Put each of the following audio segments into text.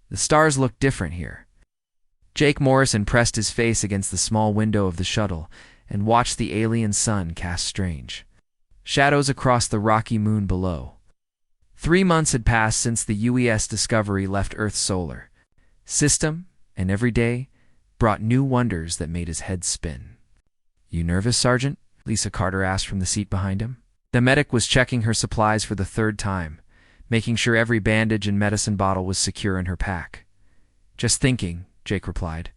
The stars looked different here. Jake Morrison pressed his face against the small window of the shuttle and watched the alien sun cast strange shadows across the rocky moon below. 3 months had passed since the UES Discovery left Earth's solar system, and every day brought new wonders that made his head spin. "You nervous, Sergeant?" Lisa Carter asked from the seat behind him. The medic was checking her supplies for the 3rd time, making sure every bandage and medicine bottle was secure in her pack. "Just thinking," Jake replied.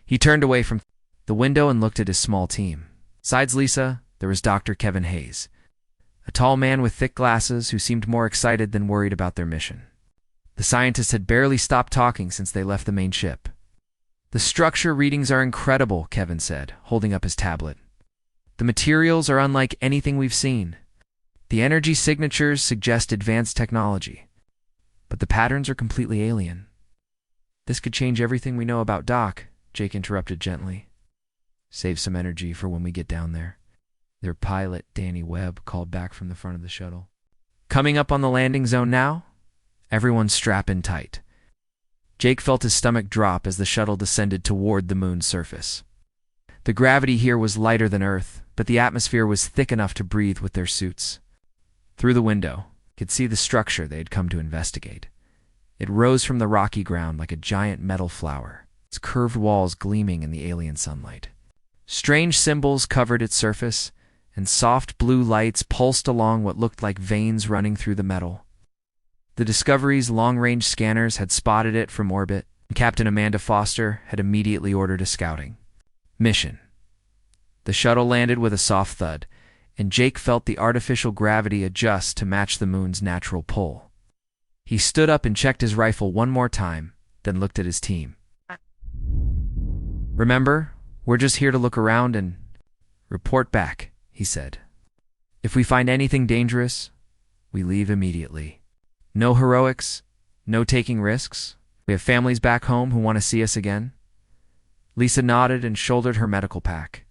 He turned away from the window and looked at his small team. Besides Lisa, there was Dr. Kevin Hayes, a tall man with thick glasses who seemed more excited than worried about their mission. The scientists had barely stopped talking since they left the main ship. "The structure readings are incredible," Kevin said, holding up his tablet. "The materials are unlike anything we've seen. The energy signatures suggest advanced technology, but the patterns are completely alien." "This could change everything we know about Doc," Jake interrupted gently. "Save some energy for when we get down there," their pilot, Danny Webb, called back from the front of the shuttle. "Coming up on the landing zone now? Everyone strap in tight." Jake felt his stomach drop as the shuttle descended toward the moon's surface. The gravity here was lighter than Earth, but the atmosphere was thick enough to breathe with their suits. Through the window, they could see the structure they had come to investigate. It rose from the rocky ground like a giant metal flower, its curved walls gleaming in the alien sunlight. Strange symbols covered its surface, and soft blue lights pulsed along what looked like veins running through the metal. The Discovery's long-range scanners had spotted it from orbit, and Captain Amanda Foster had immediately ordered a scouting mission. The shuttle landed with a soft thud, and Jake felt the artificial gravity adjust to match the moon's natural pull. He stood up and checked his rifle one more time, then looked at his team. "Remember, we're just here to look around and report back," he said. "If we find anything dangerous, we leave immediately. No heroics, no taking risks. We have families back home who want to see us again." Lisa nodded and shouldered her medical pack.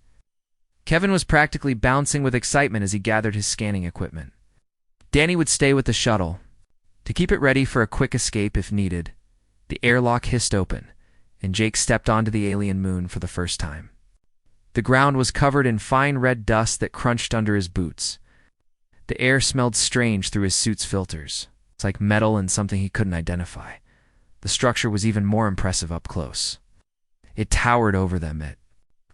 Kevin was practically bouncing with excitement as he gathered his scanning equipment. Danny would stay with the shuttle to keep it ready for a quick escape if needed. The airlock hissed open, and Jake stepped onto the alien moon for the first time. The ground was covered in fine red dust that crunched under his boots. The air smelled strange through his suit's filters. It's like metal and something he couldn't identify. The structure was even more impressive up close. It towered over them at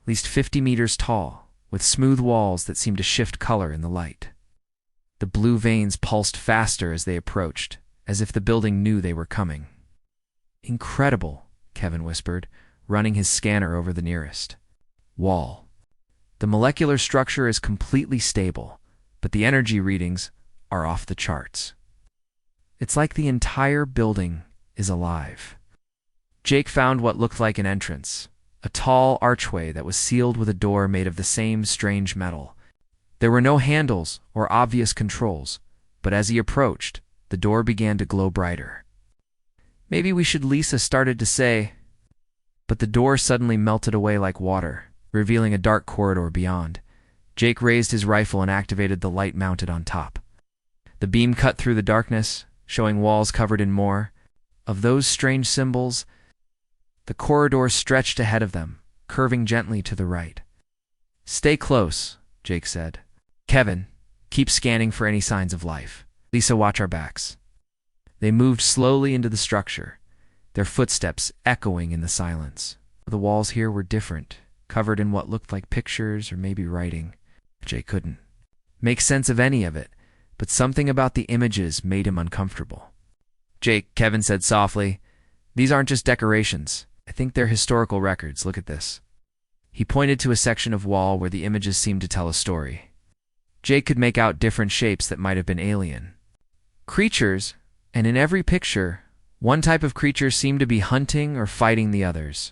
least 50 meters tall, with smooth walls that seemed to shift color in the light. The blue veins pulsed faster as they approached, as if the building knew they were coming. "Incredible," Kevin whispered, running his scanner over the nearest wall. "The molecular structure is completely stable, but the energy readings are off the charts. It's like the entire building is alive." Jake found what looked like an entrance, a tall archway that was sealed with a door made of the same strange metal. There were no handles or obvious controls, but as he approached, the door began to glow brighter. "Maybe we should," Lisa started to say, but the door suddenly melted away like water, revealing a dark corridor beyond. Jake raised his rifle and activated the light mounted on top. The beam cut through the darkness, showing walls covered in more of those strange symbols. The corridor stretched ahead of them, curving gently to the right. "Stay close," Jake said. "Kevin, keep scanning for any signs of life. Lisa, watch our backs." They moved slowly into the structure, their footsteps echoing in the silence. The walls here were different, covered in what looked like pictures or maybe writing. Jake couldn't make sense of any of it, but something about the images made him uncomfortable. "Jake," Kevin said softly, "these aren't just decorations. I think they're historical records. Look at this." He pointed to a section of wall where the images seemed to tell a story. Jake could make out different shapes that might have been alien creatures, and in every picture, one type of creature seemed to be hunting or fighting the others.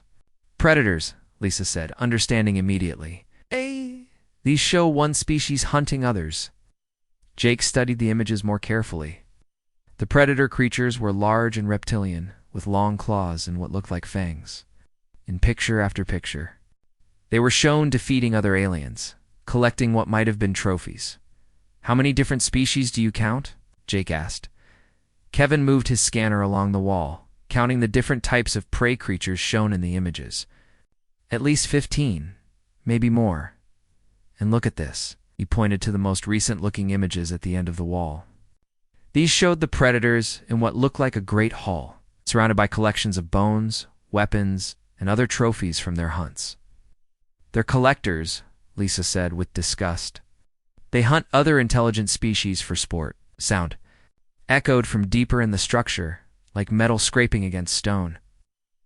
"Predators," Lisa said, understanding immediately. "These show one species hunting others." Jake studied the images more carefully. The predator creatures were large and reptilian, with long claws and what looked like fangs. In picture after picture, they were shown defeating other aliens, collecting what might have been trophies. "How many different species do you count?" Jake asked. Kevin moved his scanner along the wall, counting the different types of prey creatures shown in the images. At least 15, maybe more. And look at this. He pointed to the most recent-looking images at the end of the wall. These showed the predators in what looked like a great hall, surrounded by collections of bones, weapons, and other trophies from their hunts. "They're collectors," Lisa said with disgust. "They hunt other intelligent species for sport." Sound echoed from deeper in the structure, like metal scraping against stone.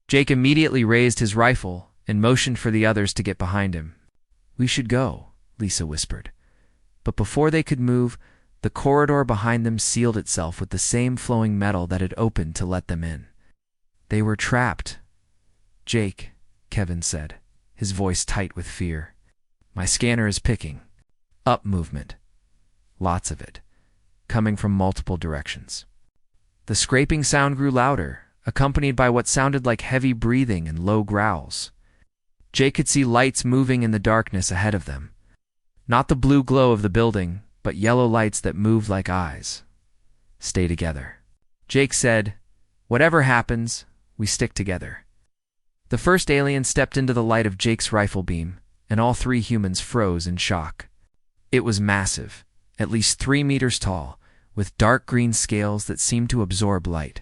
Jake immediately raised his rifle and motioned for the others to get behind him. "We should go," Lisa whispered. But before they could move, the corridor behind them sealed itself with the same flowing metal that had opened to let them in. They were trapped. "Jake," Kevin said, his voice tight with fear. "My scanner is picking up movement. Lots of it, coming from multiple directions." The scraping sound grew louder, accompanied by what sounded like heavy breathing and low growls. Jake could see lights moving in the darkness ahead of them. Not the blue glow of the building, but yellow lights that moved like eyes. "Stay together," Jake said. "Whatever happens, we stick together." The first alien stepped into the light of Jake's rifle beam, and all three humans froze in shock. It was massive, at least 3 meters tall, with dark green scales that seemed to absorb light.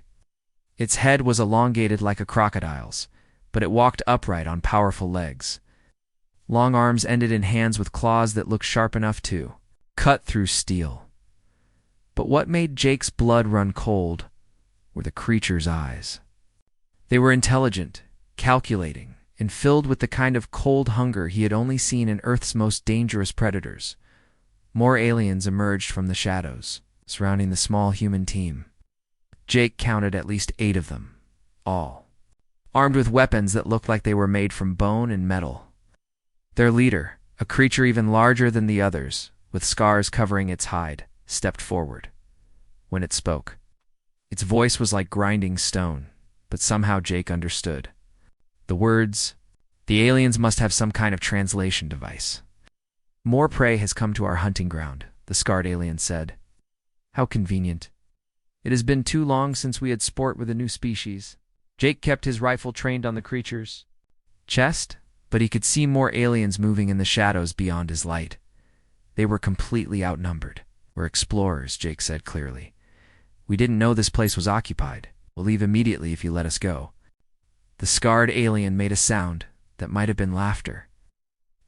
Its head was elongated like a crocodile's, but it walked upright on powerful legs. Long arms ended in hands with claws that looked sharp enough to cut through steel. But what made Jake's blood run cold were the creature's eyes. They were intelligent, calculating, and filled with the kind of cold hunger he had only seen in Earth's most dangerous predators. More aliens emerged from the shadows, surrounding the small human team. Jake counted at least 8 of them, all armed with weapons that looked like they were made from bone and metal. Their leader, a creature even larger than the others, with scars covering its hide, stepped forward. When it spoke, its voice was like grinding stone, but somehow Jake understood. The words, "The aliens must have some kind of translation device." "More prey has come to our hunting ground," the scarred alien said. "How convenient. It has been too long since we had sport with a new species." Jake kept his rifle trained on the creature's chest, but he could see more aliens moving in the shadows beyond his light. They were completely outnumbered. "We're explorers," Jake said clearly. "We didn't know this place was occupied. We'll leave immediately if you let us go." The scarred alien made a sound that might have been laughter.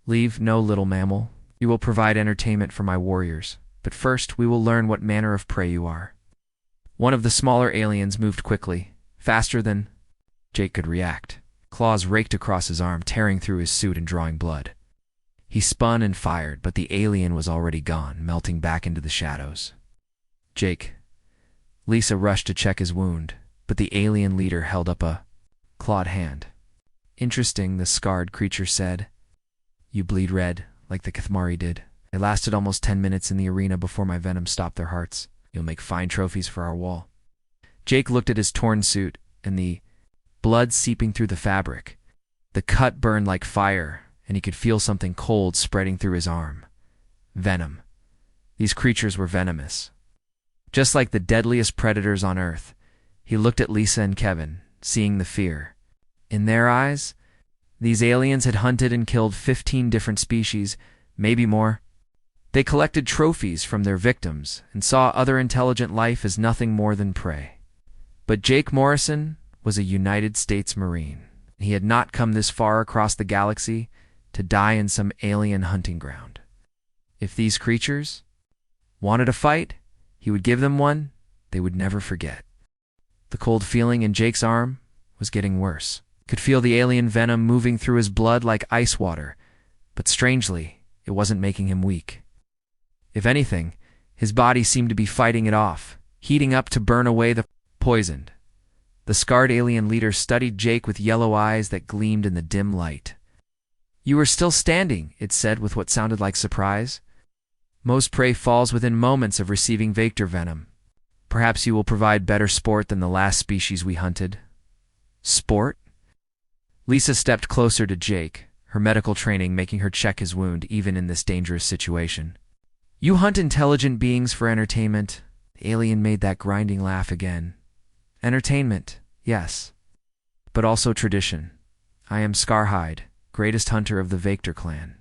"Leave no, little mammal. You will provide entertainment for my warriors. But first, we will learn what manner of prey you are." One of the smaller aliens moved quickly, faster than Jake could react. Claws raked across his arm, tearing through his suit and drawing blood. He spun and fired, but the alien was already gone, melting back into the shadows. "Jake." Lisa rushed to check his wound, but the alien leader held up a clawed hand. "Interesting," the scarred creature said. "You bleed red, like the Kathmari did. I lasted almost 10 minutes in the arena before my venom stopped their hearts. You'll make fine trophies for our wall." Jake looked at his torn suit and the blood seeping through the fabric. The cut burned like fire, and he could feel something cold spreading through his arm. Venom. These creatures were venomous. Just like the deadliest predators on Earth, he looked at Lisa and Kevin, seeing the fear. In their eyes, these aliens had hunted and killed 15 different species, maybe more. They collected trophies from their victims and saw other intelligent life as nothing more than prey. But Jake Morrison was a United States Marine. He had not come this far across the galaxy to die in some alien hunting ground. If these creatures wanted a fight, he would give them one they would never forget. The cold feeling in Jake's arm was getting worse. He could feel the alien venom moving through his blood like ice water, but strangely, it wasn't making him weak. If anything, his body seemed to be fighting it off, heating up to burn away the poisoned. The scarred alien leader studied Jake with yellow eyes that gleamed in the dim light. "You are still standing," it said with what sounded like surprise. "Most prey falls within moments of receiving vector venom. Perhaps you will provide better sport than the last species we hunted." "Sport?" Lisa stepped closer to Jake, her medical training making her check his wound even in this dangerous situation. "You hunt intelligent beings for entertainment." The alien made that grinding laugh again. "Entertainment, Yes. But also tradition. I am Scarhide, greatest hunter of the Vector clan.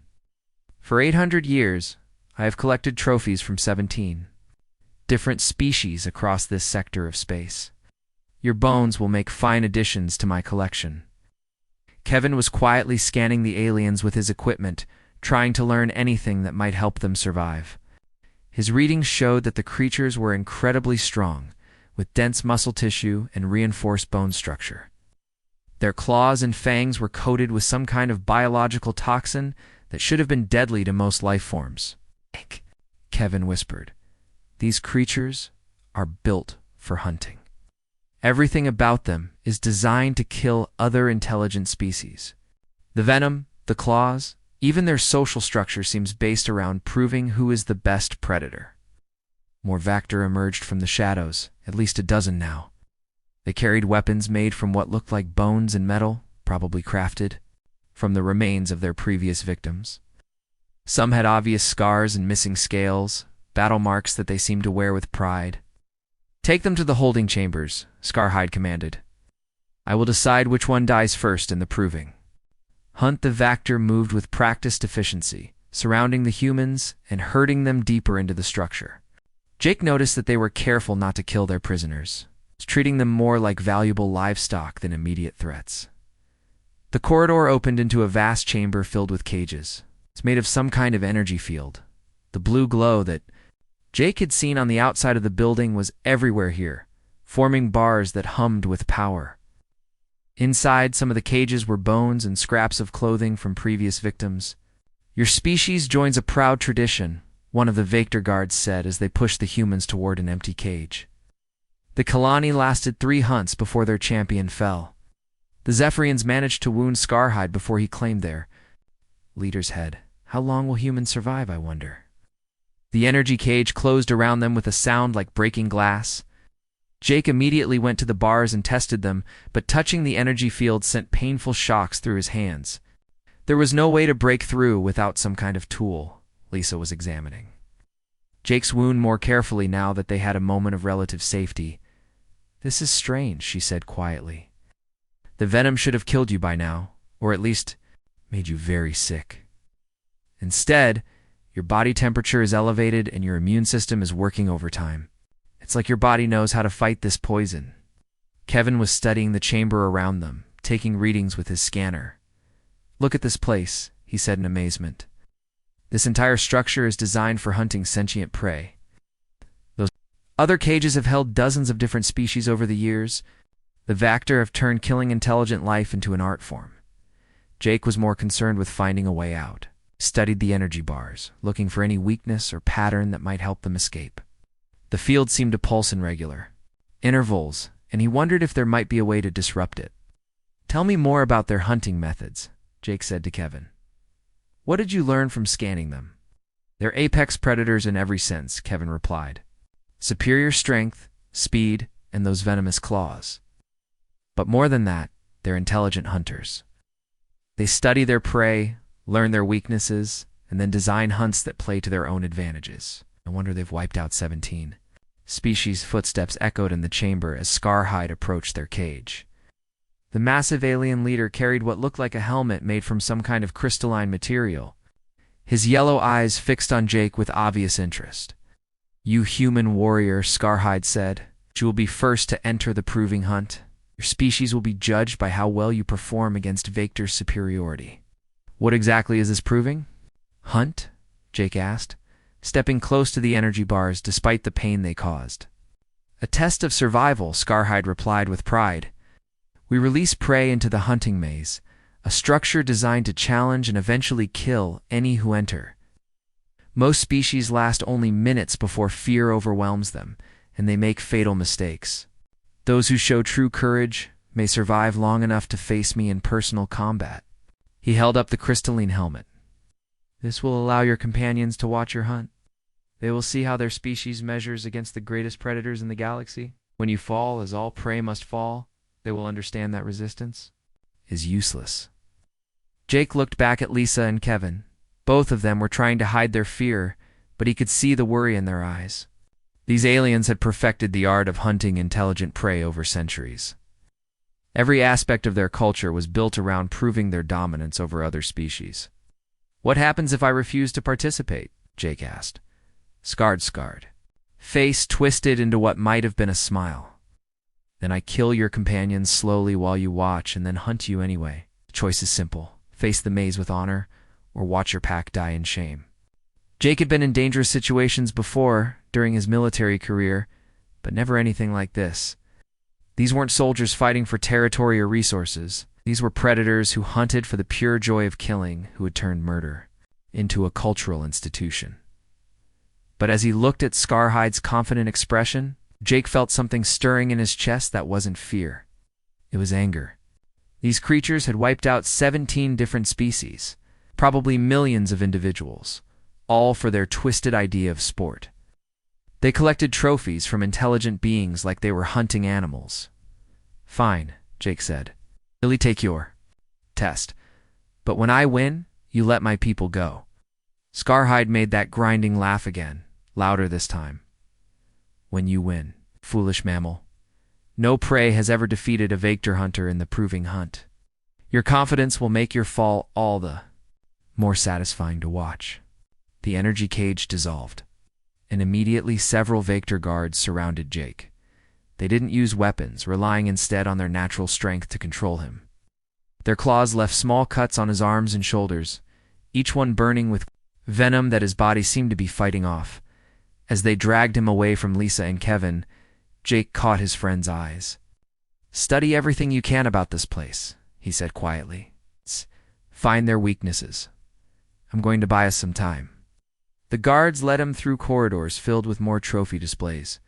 For 800 years, I have collected trophies from 17 different species across this sector of space. Your bones will make fine additions to my collection. Kevin was quietly scanning the aliens with his equipment, trying to learn anything that might help them survive. His readings showed that the creatures were incredibly strong, with dense muscle tissue and reinforced bone structure. Their claws and fangs were coated with some kind of biological toxin that should have been deadly to most life forms. Kevin whispered. These creatures are built for hunting. Everything about them is designed to kill other intelligent species. The venom, the claws, even their social structure seems based around proving who is the best predator. More Vector emerged from the shadows, at least a dozen now. They carried weapons made from what looked like bones and metal, probably crafted from the remains of their previous victims. Some had obvious scars and missing scales, battle marks that they seemed to wear with pride. Take them to the holding chambers, Scarhide commanded. I will decide which one dies first in the proving. Hunt the Vector moved with practiced efficiency, surrounding the humans and herding them deeper into the structure. Jake noticed that they were careful not to kill their prisoners, treating them more like valuable livestock than immediate threats. The corridor opened into a vast chamber filled with cages. It's made of some kind of energy field. The blue glow that Jake had seen on the outside of the building was everywhere here, forming bars that hummed with power. Inside, some of the cages were bones and scraps of clothing from previous victims. Your species joins a proud tradition, one of the Vector guards said as they pushed the humans toward an empty cage. The Kalani lasted 3 hunts before their champion fell. The Zephyrians managed to wound Scarhide before he claimed their leader's head. How long will humans survive, I wonder? The energy cage closed around them with a sound like breaking glass. Jake immediately went to the bars and tested them, but touching the energy field sent painful shocks through his hands. There was no way to break through without some kind of tool, Lisa was examining Jake's wound more carefully now that they had a moment of relative safety. This is strange, she said quietly. The venom should have killed you by now, or at least made you very sick. Instead, your body temperature is elevated and your immune system is working overtime. It's like your body knows how to fight this poison. Kevin was studying the chamber around them, taking readings with his scanner. Look at this place, he said in amazement. This entire structure is designed for hunting sentient prey. Those other cages have held dozens of different species over the years. The Vector have turned killing intelligent life into an art form. Jake was more concerned with finding a way out. Studied the energy bars, looking for any weakness or pattern that might help them escape. The field seemed to pulse in regular intervals, and he wondered if there might be a way to disrupt it. Tell me more about their hunting methods, Jake said to Kevin. What did you learn from scanning them? They're apex predators in every sense, Kevin replied. Superior strength, speed, and those venomous claws. But more than that, they're intelligent hunters. They study their prey, learn their weaknesses, and then design hunts that play to their own advantages. No wonder they've wiped out 17 species. Footsteps echoed in the chamber as Scarhide approached their cage. The massive alien leader carried what looked like a helmet made from some kind of crystalline material, his yellow eyes fixed on Jake with obvious interest. You human warrior, Scarhide said, you will be first to enter the proving hunt. Your species will be judged by how well you perform against Vector's superiority. What exactly is this proving? Hunt? Jake asked, stepping close to the energy bars despite the pain they caused. A test of survival, Scarhide replied with pride. We release prey into the hunting maze, a structure designed to challenge and eventually kill any who enter. Most species last only minutes before fear overwhelms them, and they make fatal mistakes. Those who show true courage may survive long enough to face me in personal combat. He held up the crystalline helmet. This will allow your companions to watch your hunt. They will see how their species measures against the greatest predators in the galaxy. When you fall, as all prey must fall, they will understand that resistance is useless. Jake looked back at Lisa and Kevin. Both of them were trying to hide their fear, but he could see the worry in their eyes. These aliens had perfected the art of hunting intelligent prey over centuries. Every aspect of their culture was built around proving their dominance over other species. "What happens if I refuse to participate?" Jake asked. Scarred. Face twisted into what might have been a smile. "Then I kill your companions slowly while you watch and then hunt you anyway. The choice is simple. Face the maze with honor, or watch your pack die in shame." Jake had been in dangerous situations before during his military career, but never anything like this. These weren't soldiers fighting for territory or resources. These were predators who hunted for the pure joy of killing, who had turned murder into a cultural institution. But as he looked at Scarhide's confident expression, Jake felt something stirring in his chest that wasn't fear. It was anger. These creatures had wiped out 17 different species, probably millions of individuals, all for their twisted idea of sport. They collected trophies from intelligent beings like they were hunting animals. "Fine," Jake said. "Really take your test. But when I win, you let my people go." Scarhide made that grinding laugh again, louder this time. "When you win, foolish mammal. No prey has ever defeated a Vector hunter in the proving hunt. Your confidence will make your fall all the more satisfying to watch." The energy cage dissolved, and immediately several Vector guards surrounded Jake. They didn't use weapons, relying instead on their natural strength to control him. Their claws left small cuts on his arms and shoulders, each one burning with venom that his body seemed to be fighting off. As they dragged him away from Lisa and Kevin, Jake caught his friend's eyes. "Study everything you can about this place," he said quietly. "Find their weaknesses. I'm going to buy us some time." The guards led him through corridors filled with more trophy displays.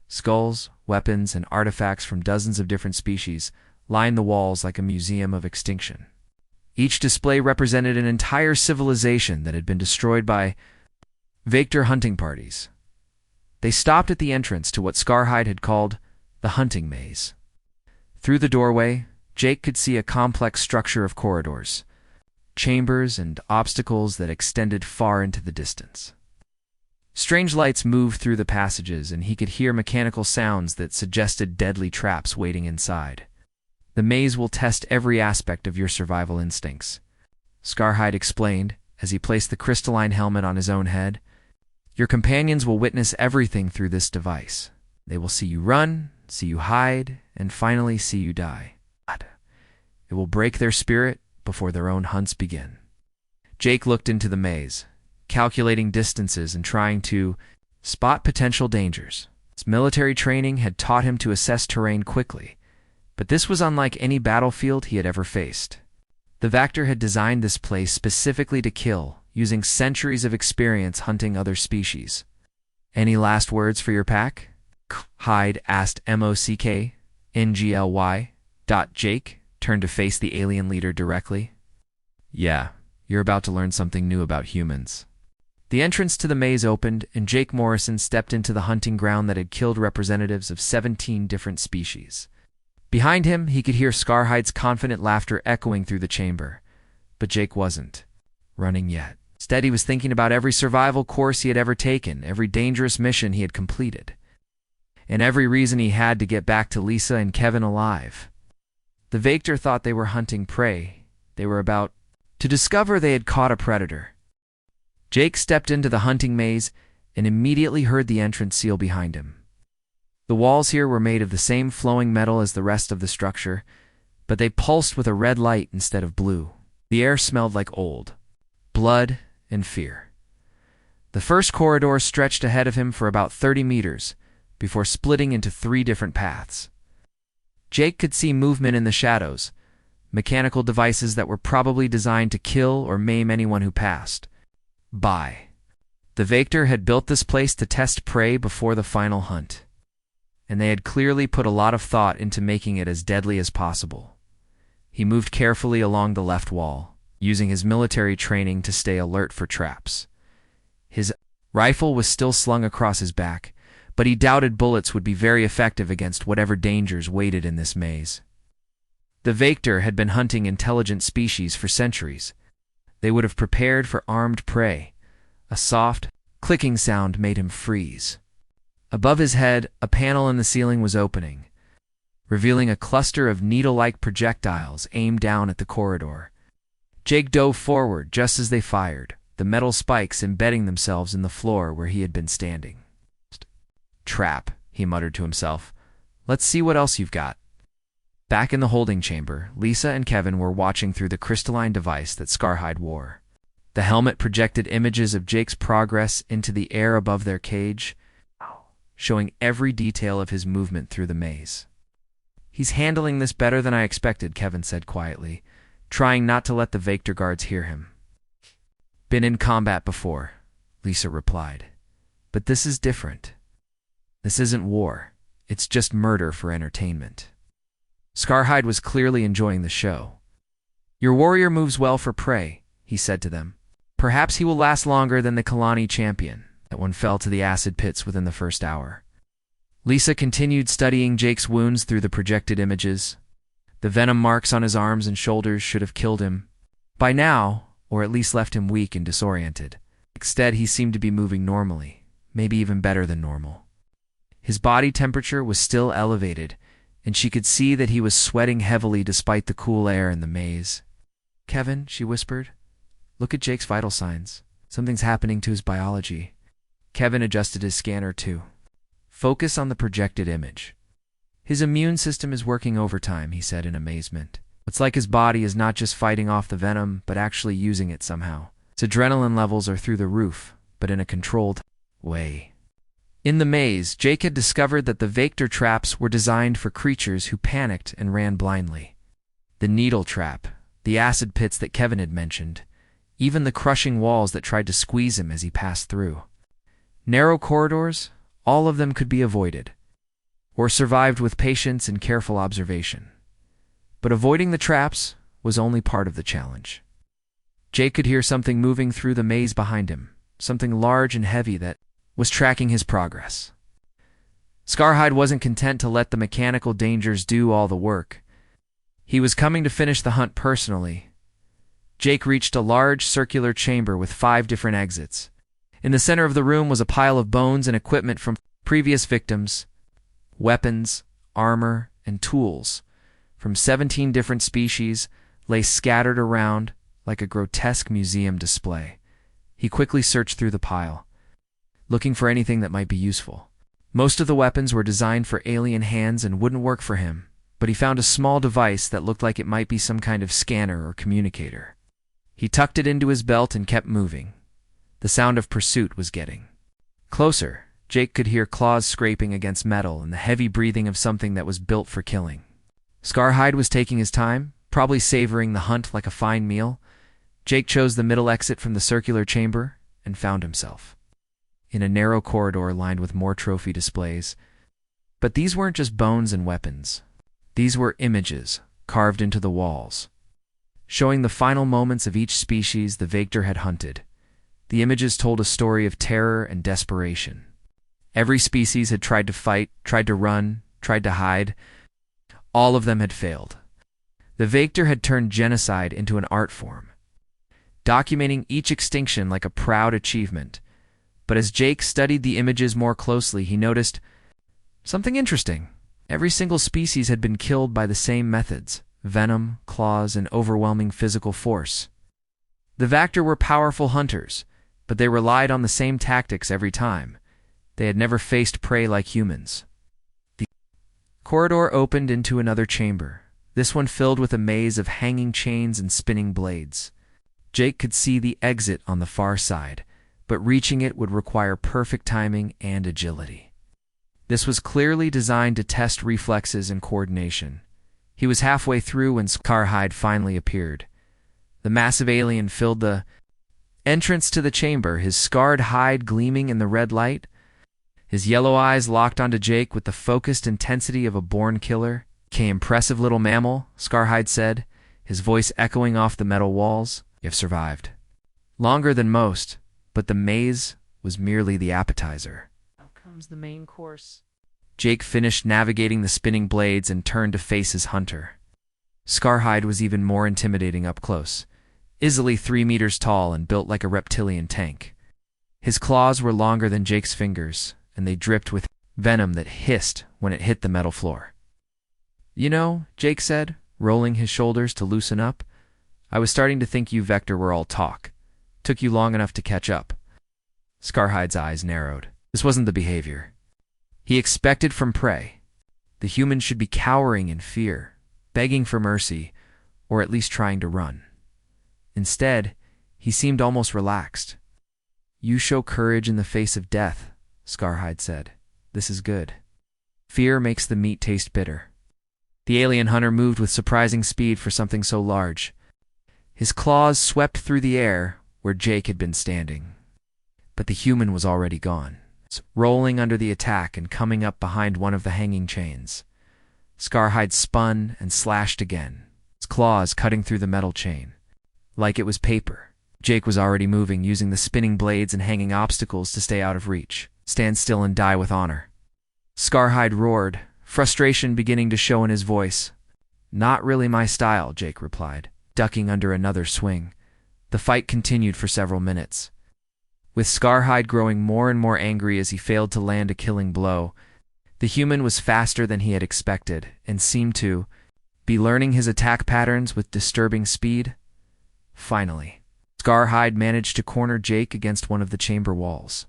Skulls, weapons, and artifacts from dozens of different species lined the walls like a museum of extinction. Each display represented an entire civilization that had been destroyed by Vector hunting parties. They stopped at the entrance to what Scarhide had called the hunting maze. Through the doorway, Jake could see a complex structure of corridors, chambers, and obstacles that extended far into the distance. Strange lights moved through the passages, and he could hear mechanical sounds that suggested deadly traps waiting inside. "The maze will test every aspect of your survival instincts," Scarhide explained as he placed the crystalline helmet on his own head. "Your companions will witness everything through this device. They will see you run, see you hide, and finally see you die. It will break their spirit before their own hunts begin." Jake looked into the maze, calculating distances and trying to spot potential dangers. His military training had taught him to assess terrain quickly, but this was unlike any battlefield he had ever faced. The Vector had designed this place specifically to kill, using centuries of experience hunting other species. "Any last words for your pack?" Hyde asked MOCKNGLY. Jake turned to face the alien leader directly. "Yeah, you're about to learn something new about humans." The entrance to the maze opened, and Jake Morrison stepped into the hunting ground that had killed representatives of 17 different species. Behind him, he could hear Scarhide's confident laughter echoing through the chamber. But Jake wasn't running yet. Instead, he was thinking about every survival course he had ever taken, every dangerous mission he had completed, and every reason he had to get back to Lisa and Kevin alive. The Vector thought they were hunting prey. They were about to discover they had caught a predator. Jake stepped into the hunting maze and immediately heard the entrance seal behind him. The walls here were made of the same flowing metal as the rest of the structure, but they pulsed with a red light instead of blue. The air smelled like old blood and fear. The first corridor stretched ahead of him for about 30 meters before splitting into 3 different paths. Jake could see movement in the shadows, mechanical devices that were probably designed to kill or maim anyone who passed by. The Vector had built this place to test prey before the final hunt, and they had clearly put a lot of thought into making it as deadly as possible. He moved carefully along the left wall, using his military training to stay alert for traps. His rifle was still slung across his back, but he doubted bullets would be very effective against whatever dangers waited in this maze. The Vector had been hunting intelligent species for centuries. They would have prepared for armed prey. A soft, clicking sound made him freeze. Above his head, a panel in the ceiling was opening. revealing a cluster of needle-like projectiles aimed down at the corridor. Jake dove forward just as they fired, the metal spikes embedding themselves in the floor where he had been standing. "Trap," he muttered to himself. "Let's see what else you've got." Back in the holding chamber, Lisa and Kevin were watching through the crystalline device that Scarhide wore. The helmet projected images of Jake's progress into the air above their cage, showing every detail of his movement through the maze. "He's handling this better than I expected," Kevin said quietly, trying not to let the Vector guards hear him. "Been in combat before," Lisa replied. "But this is different. This isn't war. It's just murder for entertainment." Scarhide was clearly enjoying the show. "Your warrior moves well for prey," he said to them. "Perhaps he will last longer than the Kalani champion." That one fell to the acid pits within the first hour. Lisa continued studying Jake's wounds through the projected images. The venom marks on his arms and shoulders should have killed him by now, or at least left him weak and disoriented. Instead, he seemed to be moving normally, maybe even better than normal. His body temperature was still elevated, and she could see that he was sweating heavily despite the cool air in the maze. "Kevin," she whispered, "look at Jake's vital signs. Something's happening to his biology." Kevin adjusted his scanner too. "Focus on the projected image." "His immune system is working overtime," he said in amazement. "It's like his body is not just fighting off the venom, but actually using it somehow. His adrenaline levels are through the roof, but in a controlled way." In the maze, Jake had discovered that the Vector traps were designed for creatures who panicked and ran blindly. The needle trap, the acid pits that Kevin had mentioned, even the crushing walls that tried to squeeze him as he passed through. Narrow corridors, all of them could be avoided, or survived with patience and careful observation. But avoiding the traps was only part of the challenge. Jake could hear something moving through the maze behind him, something large and heavy that was tracking his progress. Scarhide wasn't content to let the mechanical dangers do all the work. He was coming to finish the hunt personally. Jake reached a large circular chamber with 5 different exits. In the center of the room was a pile of bones and equipment from previous victims, weapons, armor, and tools from 17 different species lay scattered around like a grotesque museum display. He quickly searched through the pile, looking for anything that might be useful. Most of the weapons were designed for alien hands and wouldn't work for him, but he found a small device that looked like it might be some kind of scanner or communicator. He tucked it into his belt and kept moving. The sound of pursuit was getting closer. Jake could hear claws scraping against metal and the heavy breathing of something that was built for killing. Scarhide was taking his time, probably savoring the hunt like a fine meal. Jake chose the middle exit from the circular chamber and found himself in a narrow corridor lined with more trophy displays. But these weren't just bones and weapons. These were images carved into the walls, showing the final moments of each species the Vector had hunted. The images told a story of terror and desperation. Every species had tried to fight, tried to run, tried to hide. All of them had failed. The Vector had turned genocide into an art form, documenting each extinction like a proud achievement. But as Jake studied the images more closely, he noticed something interesting. Every single species had been killed by the same methods: venom, claws, and overwhelming physical force. The Vector were powerful hunters, but they relied on the same tactics every time. They had never faced prey like humans. The corridor opened into another chamber, this one filled with a maze of hanging chains and spinning blades. Jake could see the exit on the far side, but reaching it would require perfect timing and agility. This was clearly designed to test reflexes and coordination. He was halfway through when Scarhide finally appeared. The massive alien filled the entrance to the chamber, his scarred hide gleaming in the red light. His yellow eyes locked onto Jake with the focused intensity of a born killer. "Okay, impressive little mammal," Scarhide said, his voice echoing off the metal walls. "You've survived. Longer than most, but the maze was merely the appetizer. Now comes the main course." Jake finished navigating the spinning blades and turned to face his hunter. Scarhide was even more intimidating up close, easily 3 meters tall and built like a reptilian tank. His claws were longer than Jake's fingers, and they dripped with venom that hissed when it hit the metal floor. You know, Jake said, rolling his shoulders to loosen up, I was starting to think you Vector were all talk. Took you long enough to catch up. Scarhide's eyes narrowed. This wasn't the behavior he expected from prey. The human should be cowering in fear, begging for mercy, or at least trying to run. Instead, he seemed almost relaxed. You show courage in the face of death, Scarhide said. This is good. Fear makes the meat taste bitter. The alien hunter moved with surprising speed for something so large. His claws swept through the air where Jake had been standing. But the human was already gone, rolling under the attack and coming up behind one of the hanging chains. Scarhide spun and slashed again, his claws cutting through the metal chain. Like it was paper, Jake was already moving, using the spinning blades and hanging obstacles to stay out of reach. Stand still and die with honor. Scarhide roared, frustration beginning to show in his voice. Not really my style, Jake replied, ducking under another swing. The fight continued for several minutes, with Scarhide growing more and more angry as he failed to land a killing blow. The human was faster than he had expected and seemed to be learning his attack patterns with disturbing speed. Finally, Scarhide managed to corner Jake against one of the chamber walls.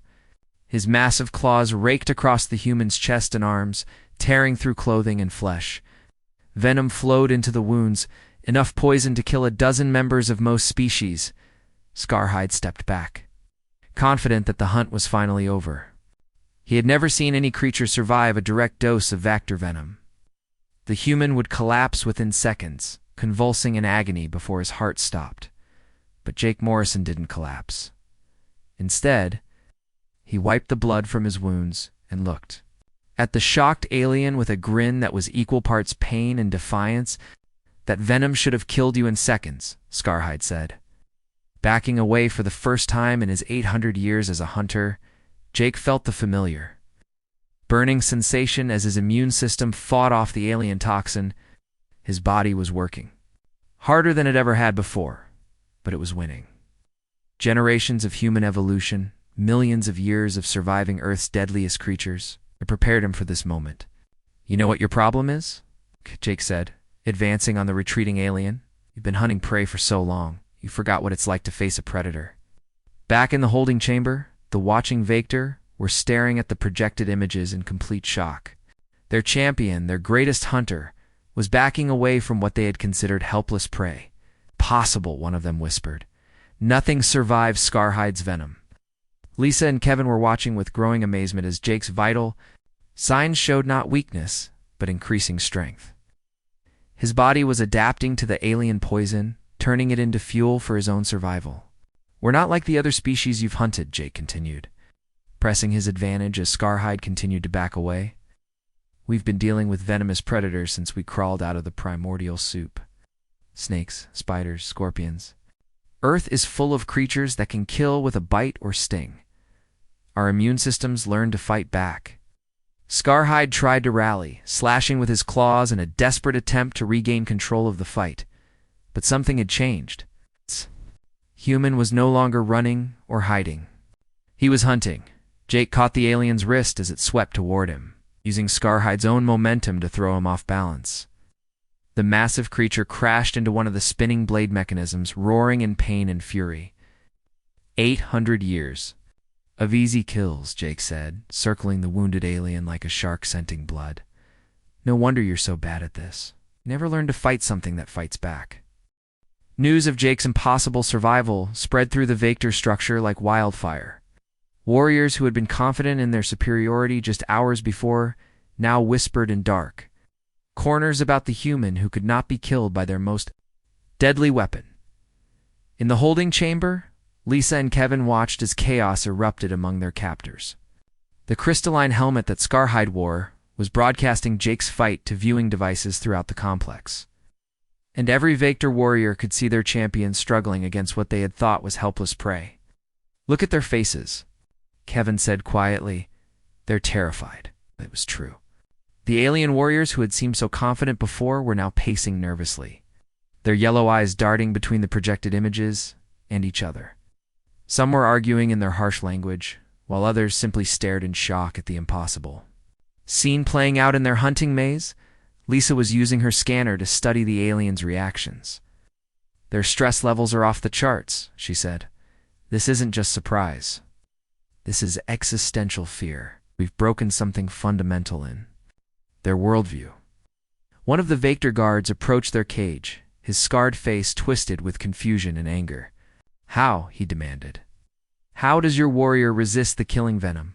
His massive claws raked across the human's chest and arms, tearing through clothing and flesh. Venom flowed into the wounds, enough poison to kill a dozen members of most species. Scarhide stepped back, confident that the hunt was finally over. He had never seen any creature survive a direct dose of Vector venom. The human would collapse within seconds, convulsing in agony before his heart stopped. But Jake Morrison didn't collapse. Instead, he wiped the blood from his wounds and looked at the shocked alien with a grin that was equal parts pain and defiance. That venom should have killed you in seconds, Scarhide said. Backing away for the first time in his 800 years as a hunter, Jake felt the familiar burning sensation as his immune system fought off the alien toxin. His body was working harder than it ever had before, but it was winning. Generations of human evolution, millions of years of surviving Earth's deadliest creatures, had prepared him for this moment. You know what your problem is? Jake said, advancing on the retreating alien. You've been hunting prey for so long, you forgot what it's like to face a predator. Back in the holding chamber, the watching Vector were staring at the projected images in complete shock. Their champion, their greatest hunter, was backing away from what they had considered helpless prey. Possible, one of them whispered. Nothing survives Scarhide's venom. Lisa and Kevin were watching with growing amazement as Jake's vital signs showed not weakness, but increasing strength. His body was adapting to the alien poison, turning it into fuel for his own survival. We're not like the other species you've hunted, Jake continued, pressing his advantage as Scarhide continued to back away. We've been dealing with venomous predators since we crawled out of the primordial soup. Snakes, spiders, scorpions. Earth is full of creatures that can kill with a bite or sting. Our immune systems learn to fight back. Scarhide tried to rally, slashing with his claws in a desperate attempt to regain control of the fight. But something had changed. Human was no longer running or hiding. He was hunting. Jake caught the alien's wrist as it swept toward him, using Scarhide's own momentum to throw him off balance. The massive creature crashed into one of the spinning blade mechanisms, roaring in pain and fury. 800 years of easy kills, Jake said, circling the wounded alien like a shark scenting blood. No wonder you're so bad at this. Never learned to fight something that fights back. News of Jake's impossible survival spread through the Vector structure like wildfire. Warriors who had been confident in their superiority just hours before now whispered in dark corners about the human who could not be killed by their most deadly weapon. In the holding chamber, Lisa and Kevin watched as chaos erupted among their captors. The crystalline helmet that Scarhide wore was broadcasting Jake's fight to viewing devices throughout the complex. And every Vector warrior could see their champion struggling against what they had thought was helpless prey. Look at their faces, Kevin said quietly. They're terrified. It was true. The alien warriors who had seemed so confident before were now pacing nervously, their yellow eyes darting between the projected images and each other. Some were arguing in their harsh language, while others simply stared in shock at the impossible scene playing out in their hunting maze. Lisa was using her scanner to study the aliens' reactions. "Their stress levels are off the charts," she said. "This isn't just surprise. This is existential fear. We've broken something fundamental in their worldview." One of the Vector guards approached their cage, his scarred face twisted with confusion and anger. "How?" he demanded. "How does your warrior resist the killing venom?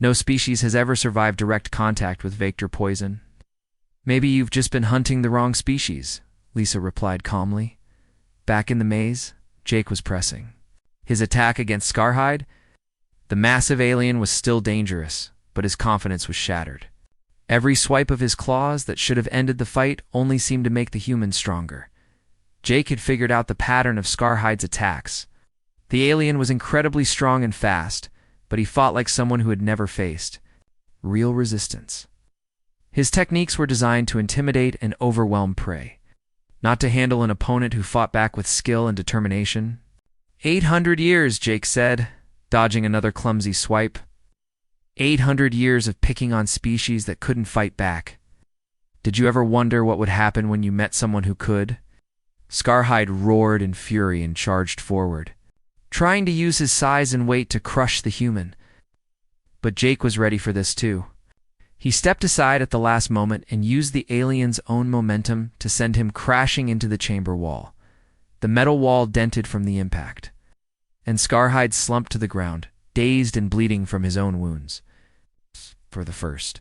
No species has ever survived direct contact with Vector poison." "Maybe you've just been hunting the wrong species," Lisa replied calmly. Back in the maze, Jake was pressing his attack against Scarhide. The massive alien was still dangerous, but his confidence was shattered. Every swipe of his claws that should have ended the fight only seemed to make the human stronger. Jake had figured out the pattern of Scarhide's attacks. The alien was incredibly strong and fast, but he fought like someone who had never faced real resistance. His techniques were designed to intimidate and overwhelm prey, not to handle an opponent who fought back with skill and determination. 800 years, Jake said, dodging another clumsy swipe. 800 years of picking on species that couldn't fight back. Did you ever wonder what would happen when you met someone who could? Scarhide roared in fury and charged forward, trying to use his size and weight to crush the human. But Jake was ready for this too. He stepped aside at the last moment and used the alien's own momentum to send him crashing into the chamber wall. The metal wall dented from the impact, and Scarhide slumped to the ground, dazed and bleeding from his own wounds. For the first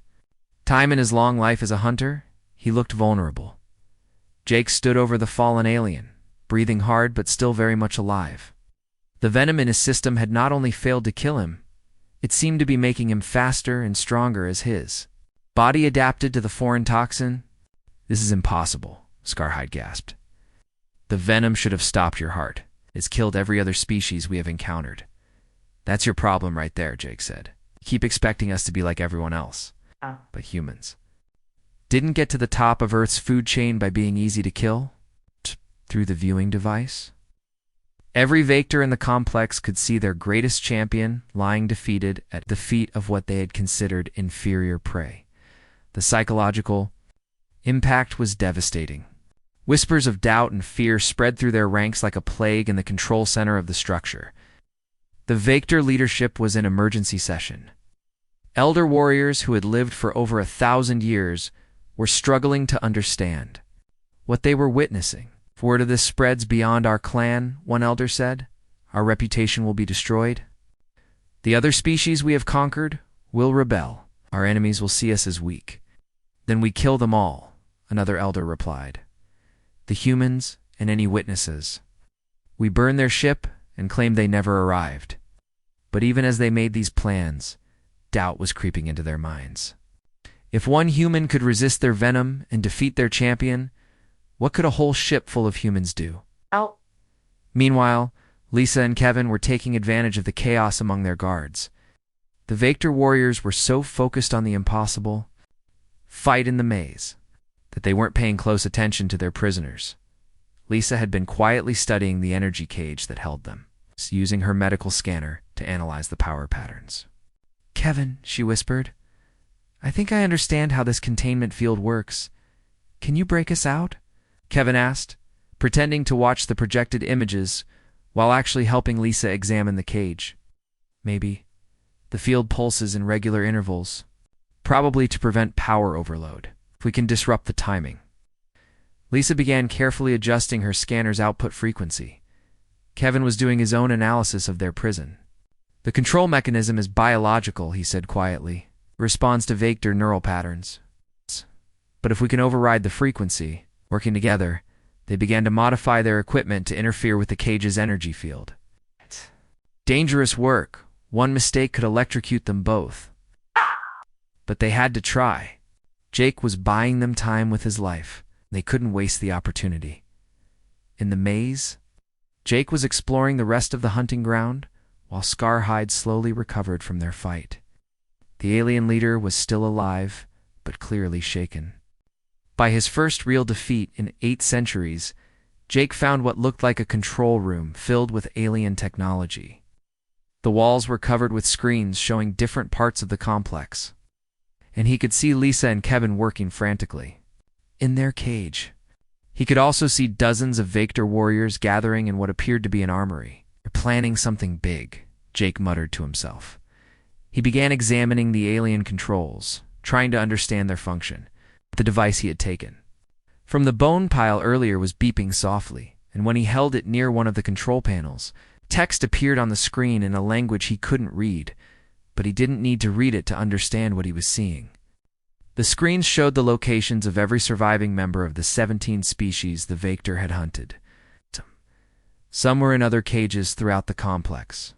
time in his long life as a hunter, he looked vulnerable. Jake stood over the fallen alien, breathing hard but still very much alive. The venom in his system had not only failed to kill him, it seemed to be making him faster and stronger as his body adapted to the foreign toxin. "This is impossible," Scarhide gasped. "The venom should have stopped your heart. It's killed every other species we have encountered." "That's your problem right there," Jake said. "You keep expecting us to be like everyone else. But humans didn't get to the top of Earth's food chain by being easy to kill through the viewing device." Every Vector in the complex could see their greatest champion lying defeated at the feet of what they had considered inferior prey. The psychological impact was devastating. Whispers of doubt and fear spread through their ranks like a plague in the control center of the structure. The Vector leadership was in emergency session. Elder warriors who had lived for over 1,000 years were struggling to understand what they were witnessing. "If word of this spreads beyond our clan," one elder said, "our reputation will be destroyed. The other species we have conquered will rebel. Our enemies will see us as weak. Then we kill them all," another elder replied. "The humans and any witnesses. We burn their ship and claim they never arrived." But even as they made these plans, doubt was creeping into their minds. If one human could resist their venom and defeat their champion, what could a whole ship full of humans do? Ow. Meanwhile, Lisa and Kevin were taking advantage of the chaos among their guards. The Vector warriors were so focused on the impossible fight in the maze that they weren't paying close attention to their prisoners. Lisa had been quietly studying the energy cage that held them, using her medical scanner to analyze the power patterns. "Kevin," she whispered, "I think I understand how this containment field works. Can you break us out?" Kevin asked, pretending to watch the projected images while actually helping Lisa examine the cage. "Maybe. The field pulses in regular intervals, probably to prevent power overload. If we can disrupt the timing." Lisa began carefully adjusting her scanner's output frequency. Kevin was doing his own analysis of their prison. "The control mechanism is biological," he said quietly. "It responds to Vector neural patterns. But if we can override the frequency," working together, they began to modify their equipment to interfere with the cage's energy field. Dangerous work. One mistake could electrocute them both. But they had to try. Jake was buying them time with his life. They couldn't waste the opportunity. In the maze, Jake was exploring the rest of the hunting ground, while Scarhide slowly recovered from their fight. The alien leader was still alive, but clearly shaken. By his first real defeat in 8 centuries, Jake found what looked like a control room filled with alien technology. The walls were covered with screens showing different parts of the complex, and he could see Lisa and Kevin working frantically. in their cage. He could also see dozens of Vector warriors gathering in what appeared to be an armory. "They're planning something big," Jake muttered to himself. He began examining the alien controls, trying to understand their function. The device he had taken from the bone pile earlier was beeping softly, and when he held it near one of the control panels, text appeared on the screen in a language he couldn't read, but he didn't need to read it to understand what he was seeing. The screens showed the locations of every surviving member of the 17 species the Vector had hunted. Some were in other cages throughout the complex.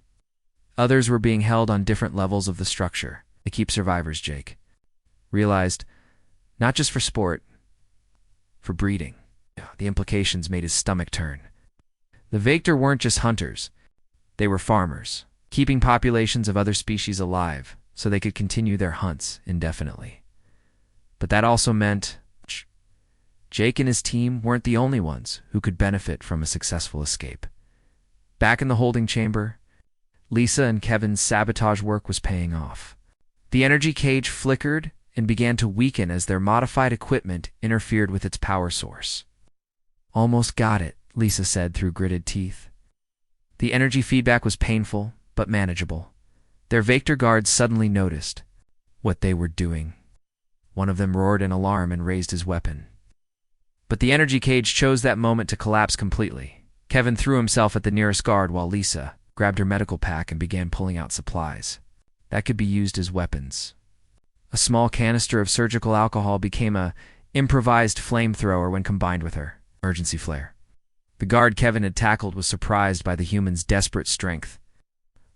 Others were being held on different levels of the structure. To keep survivors, Jake realized, not just for sport, for breeding. The implications made his stomach turn. The Vector weren't just hunters. They were farmers, keeping populations of other species alive so they could continue their hunts indefinitely. But that also meant Jake and his team weren't the only ones who could benefit from a successful escape. Back in the holding chamber, Lisa and Kevin's sabotage work was paying off. The energy cage flickered and began to weaken as their modified equipment interfered with its power source. "Almost got it," Lisa said through gritted teeth. The energy feedback was painful, but manageable. Their Vector guards suddenly noticed what they were doing. One of them roared in alarm and raised his weapon. But the energy cage chose that moment to collapse completely. Kevin threw himself at the nearest guard while Lisa grabbed her medical pack and began pulling out supplies that could be used as weapons. A small canister of surgical alcohol became an improvised flamethrower when combined with her emergency flare. The guard Kevin had tackled was surprised by the human's desperate strength.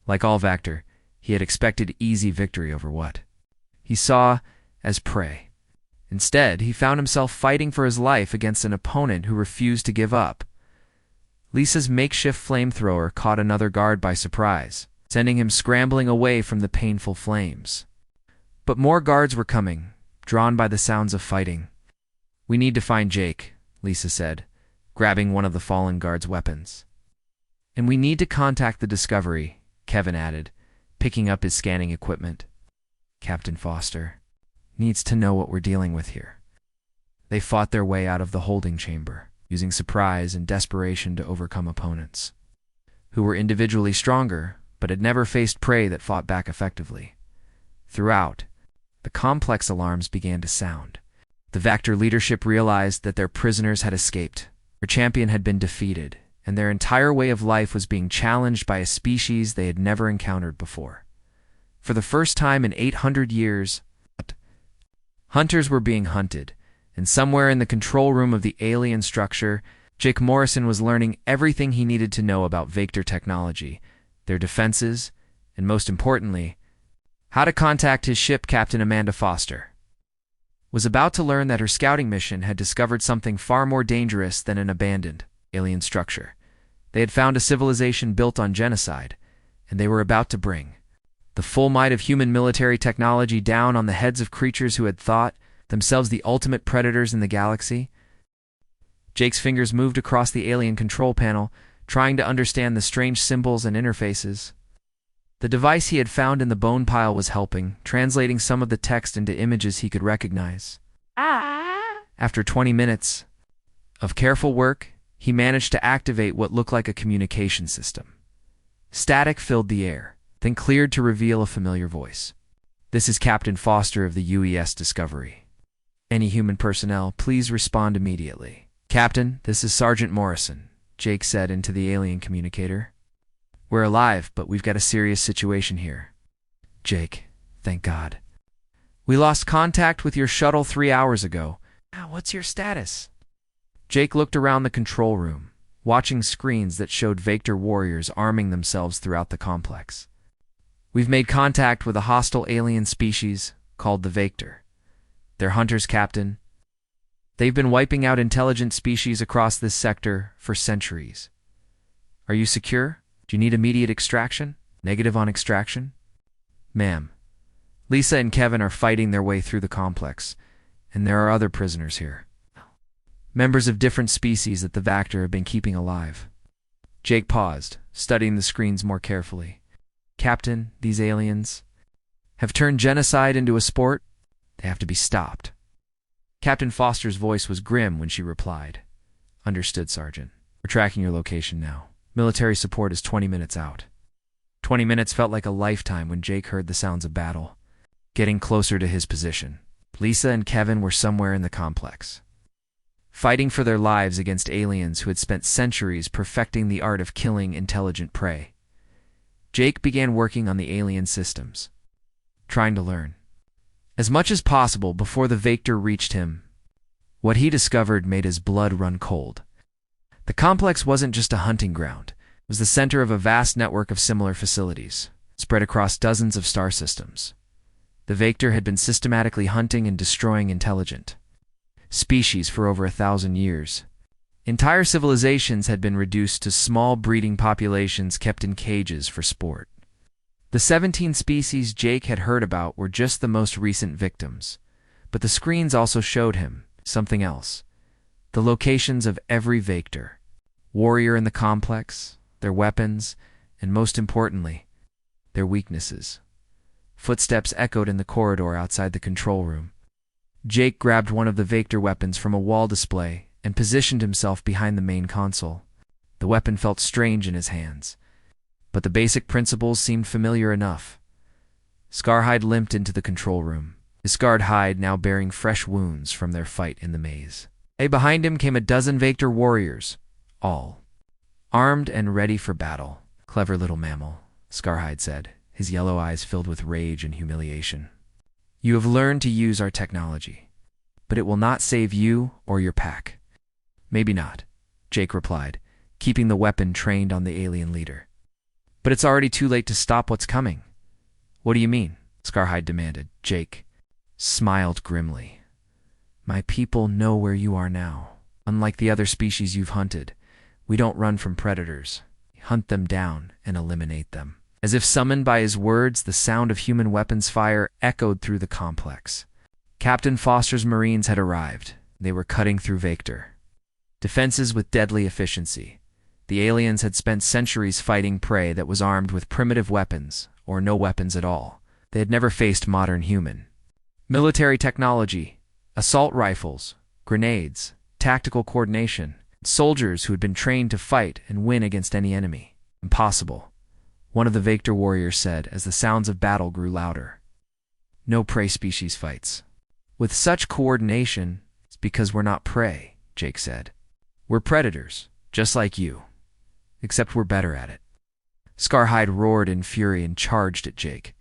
Like all Vector, he had expected easy victory over what he saw as prey. Instead, he found himself fighting for his life against an opponent who refused to give up. Lisa's makeshift flamethrower caught another guard by surprise, sending him scrambling away from the painful flames. But more guards were coming, drawn by the sounds of fighting. "We need to find Jake," Lisa said, grabbing one of the fallen guard's weapons. "And we need to contact the Discovery," Kevin added, picking up his scanning equipment. "Captain Foster needs to know what we're dealing with here." They fought their way out of the holding chamber, using surprise and desperation to overcome opponents who were individually stronger but had never faced prey that fought back effectively. Throughout, the complex alarms began to sound. The Vector leadership realized that their prisoners had escaped. Their champion had been defeated, and their entire way of life was being challenged by a species they had never encountered before. For the first time in 800 years, hunters were being hunted, and somewhere in the control room of the alien structure, Jake Morrison was learning everything he needed to know about Vector technology, their defenses, and most importantly, how to contact his ship. Captain Amanda Foster was about to learn that her scouting mission had discovered something far more dangerous than an abandoned alien structure. They had found a civilization built on genocide, and they were about to bring the full might of human military technology down on the heads of creatures who had thought themselves the ultimate predators in the galaxy. Jake's fingers moved across the alien control panel, trying to understand the strange symbols and interfaces. The device he had found in the bone pile was helping, translating some of the text into images he could recognize. After 20 minutes of careful work, he managed to activate what looked like a communication system. Static filled the air, then cleared to reveal a familiar voice. "This is Captain Foster of the UES Discovery. Any human personnel, please respond immediately." "Captain, this is Sergeant Morrison," Jake said into the alien communicator. "We're alive, but we've got a serious situation here." "Jake, thank God. We lost contact with your shuttle 3 hours ago. What's your status?" Jake looked around the control room, watching screens that showed Vector warriors arming themselves throughout the complex. "We've made contact with a hostile alien species called the Vector. They're hunters, Captain. They've been wiping out intelligent species across this sector for centuries. Are you secure? Do you need immediate extraction? Negative on extraction?" "Ma'am, Lisa and Kevin are fighting their way through the complex, and there are other prisoners here. Members of different species that the Vector have been keeping alive." Jake paused, studying the screens more carefully. "Captain, these aliens have turned genocide into a sport. They have to be stopped." Captain Foster's voice was grim when she replied. Understood, Sergeant. We're tracking your location now. Military support is 20 minutes out. 20 minutes felt like a lifetime when Jake heard the sounds of battle, getting closer to his position. Lisa and Kevin were somewhere in the complex, fighting for their lives against aliens who had spent centuries perfecting the art of killing intelligent prey. Jake began working on the alien systems, trying to learn as much as possible before the Vector reached him. What he discovered made his blood run cold. The complex wasn't just a hunting ground. It was the center of a vast network of similar facilities, spread across dozens of star systems. The Vector had been systematically hunting and destroying intelligent species for over 1,000 years. Entire civilizations had been reduced to small breeding populations kept in cages for sport. The 17 species Jake had heard about were just the most recent victims, but the screens also showed him something else. The locations of every Vector, warrior in the complex, their weapons, and most importantly, their weaknesses. Footsteps echoed in the corridor outside the control room. Jake grabbed one of the Vector weapons from a wall display and positioned himself behind the main console. The weapon felt strange in his hands, but the basic principles seemed familiar enough. Scarhide limped into the control room, his scarred hide now bearing fresh wounds from their fight in the maze. Behind him came a dozen Vector warriors, all armed and ready for battle. Clever little mammal, Scarhide said, his yellow eyes filled with rage and humiliation. You have learned to use our technology, but it will not save you or your pack. Maybe not, Jake replied, keeping the weapon trained on the alien leader. But it's already too late to stop what's coming. What do you mean? Scarhide demanded. Jake smiled grimly. My people know where you are now. Unlike the other species you've hunted, we don't run from predators. We hunt them down and eliminate them. As if summoned by his words, the sound of human weapons fire echoed through the complex. Captain Foster's Marines had arrived. They were cutting through Vector defenses with deadly efficiency. The aliens had spent centuries fighting prey that was armed with primitive weapons, or no weapons at all. They had never faced modern human military technology, assault rifles, grenades, tactical coordination, soldiers who had been trained to fight and win against any enemy. Impossible, one of the Vector warriors said as the sounds of battle grew louder. No prey species fights with such coordination. It's because we're not prey, Jake said. We're predators, just like you, except we're better at it. Scarhide roared in fury and charged at Jake,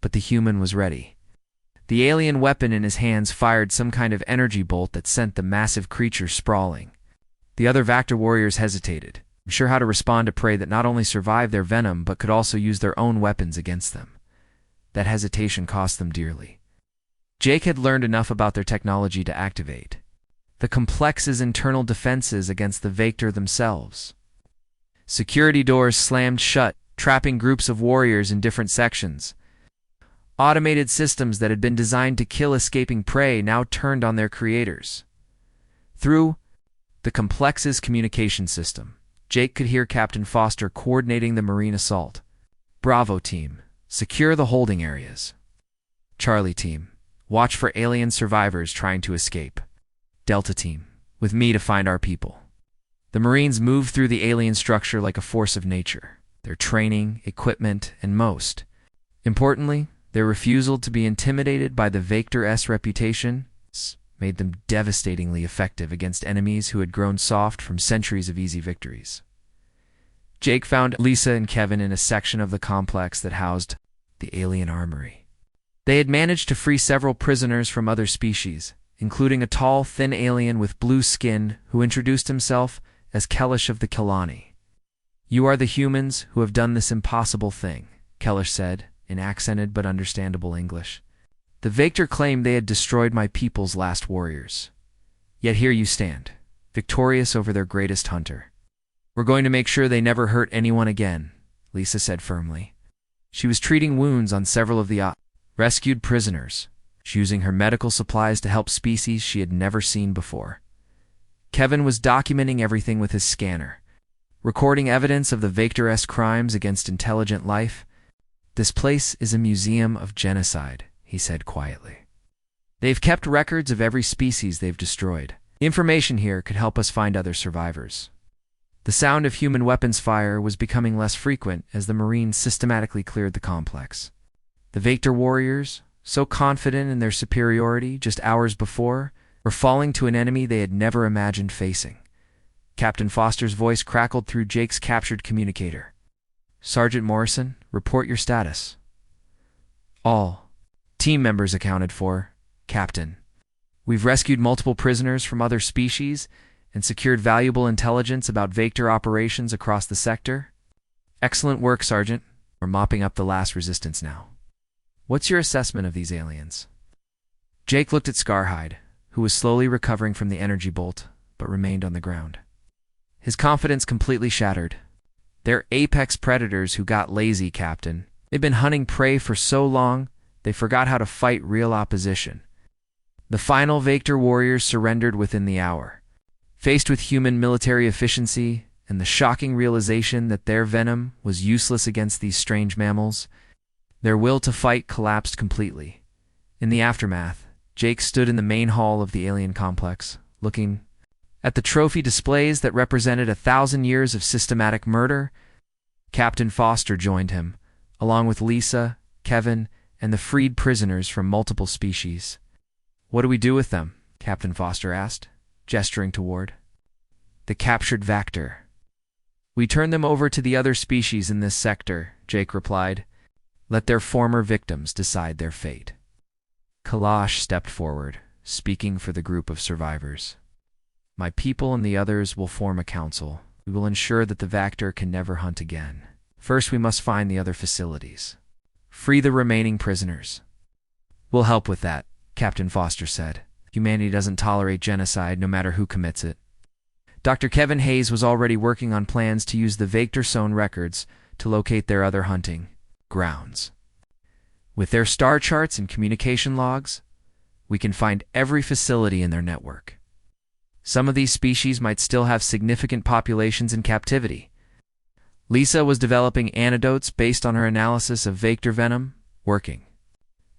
but the human was ready. The alien weapon in his hands fired some kind of energy bolt that sent the massive creature sprawling. The other Vector warriors hesitated, unsure how to respond to prey that not only survived their venom but could also use their own weapons against them. That hesitation cost them dearly. Jake had learned enough about their technology to activate the complex's internal defenses against the Vector themselves. Security doors slammed shut, trapping groups of warriors in different sections. Automated systems that had been designed to kill escaping prey now turned on their creators. Through the complex's communication system, Jake could hear Captain Foster coordinating the Marine assault. Bravo team, secure the holding areas. Charlie team, watch for alien survivors trying to escape. Delta team, with me to find our people. The Marines moved through the alien structure like a force of nature. Their training, equipment, and most importantly, their refusal to be intimidated by the Vector's reputation made them devastatingly effective against enemies who had grown soft from centuries of easy victories. Jake found Lisa and Kevin in a section of the complex that housed the alien armory. They had managed to free several prisoners from other species, including a tall, thin alien with blue skin who introduced himself as Kellish of the Kelani. You are the humans who have done this impossible thing, Kellish said, in accented but understandable English. The Vector claimed they had destroyed my people's last warriors. Yet here you stand, victorious over their greatest hunter. We're going to make sure they never hurt anyone again, Lisa said firmly. She was treating wounds on several of the rescued prisoners, using her medical supplies to help species she had never seen before. Kevin was documenting everything with his scanner, recording evidence of the Vector's crimes against intelligent life. This place is a museum of genocide, he said quietly. They've kept records of every species they've destroyed. The information here could help us find other survivors. The sound of human weapons fire was becoming less frequent as the Marines systematically cleared the complex. The Vector warriors, so confident in their superiority just hours before, were falling to an enemy they had never imagined facing. Captain Foster's voice crackled through Jake's captured communicator. "Sergeant Morrison, report your status." "All team members accounted for, Captain. We've rescued multiple prisoners from other species and secured valuable intelligence about Vector operations across the sector." "Excellent work, Sergeant. We're mopping up the last resistance now. What's your assessment of these aliens?" Jake looked at Scarhide, who was slowly recovering from the energy bolt, but remained on the ground. His confidence completely shattered. "They're apex predators who got lazy, Captain. They've been hunting prey for so long, they forgot how to fight real opposition. The final Vector warriors surrendered within the hour. Faced with human military efficiency and the shocking realization that their venom was useless against these strange mammals, their will to fight collapsed completely." In the aftermath, Jake stood in the main hall of the alien complex, looking at the trophy displays that represented 1,000 years of systematic murder. Captain Foster joined him, along with Lisa, Kevin, and the freed prisoners from multiple species. "What do we do with them?" Captain Foster asked, gesturing toward the captured Vector. "We turn them over to the other species in this sector," Jake replied. "Let their former victims decide their fate." Kalash stepped forward, speaking for the group of survivors. "My people and the others will form a council. We will ensure that the Vector can never hunt again. First, we must find the other facilities. Free the remaining prisoners." "We'll help with that," Captain Foster said. "Humanity doesn't tolerate genocide, no matter who commits it." Dr. Kevin Hayes was already working on plans to use the Vector Zone records to locate their other hunting grounds. With their star charts and communication logs, we can find every facility in their network. Some of these species might still have significant populations in captivity. Lisa was developing antidotes based on her analysis of Vector venom, working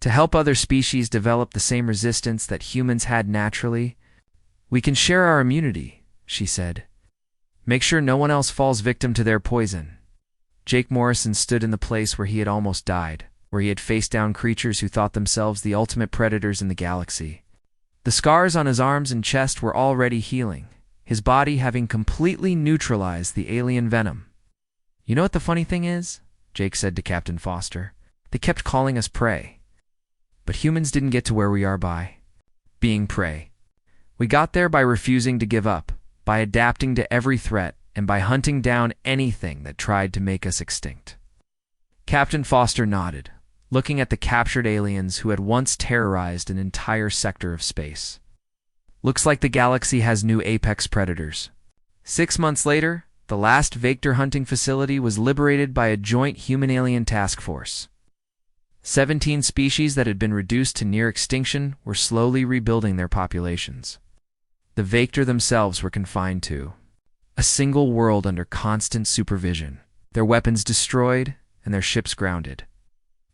to help other species develop the same resistance that humans had naturally. "We can share our immunity," she said. "Make sure no one else falls victim to their poison." Jake Morrison stood in the place where he had almost died, where he had faced down creatures who thought themselves the ultimate predators in the galaxy. The scars on his arms and chest were already healing, his body having completely neutralized the alien venom. "You know what the funny thing is?" Jake said to Captain Foster. "They kept calling us prey. But humans didn't get to where we are by being prey. We got there by refusing to give up, by adapting to every threat, and by hunting down anything that tried to make us extinct." Captain Foster nodded, looking at the captured aliens who had once terrorized an entire sector of space. "Looks like the galaxy has new apex predators." 6 months later, the last Vector hunting facility was liberated by a joint human-alien task force. 17 species that had been reduced to near extinction were slowly rebuilding their populations. The Vector themselves were confined to a single world under constant supervision, their weapons destroyed and their ships grounded.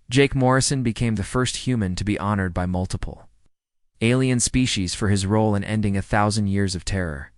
Jake Morrison became the first human to be honored by multiple alien species for his role in ending 1,000 years of terror.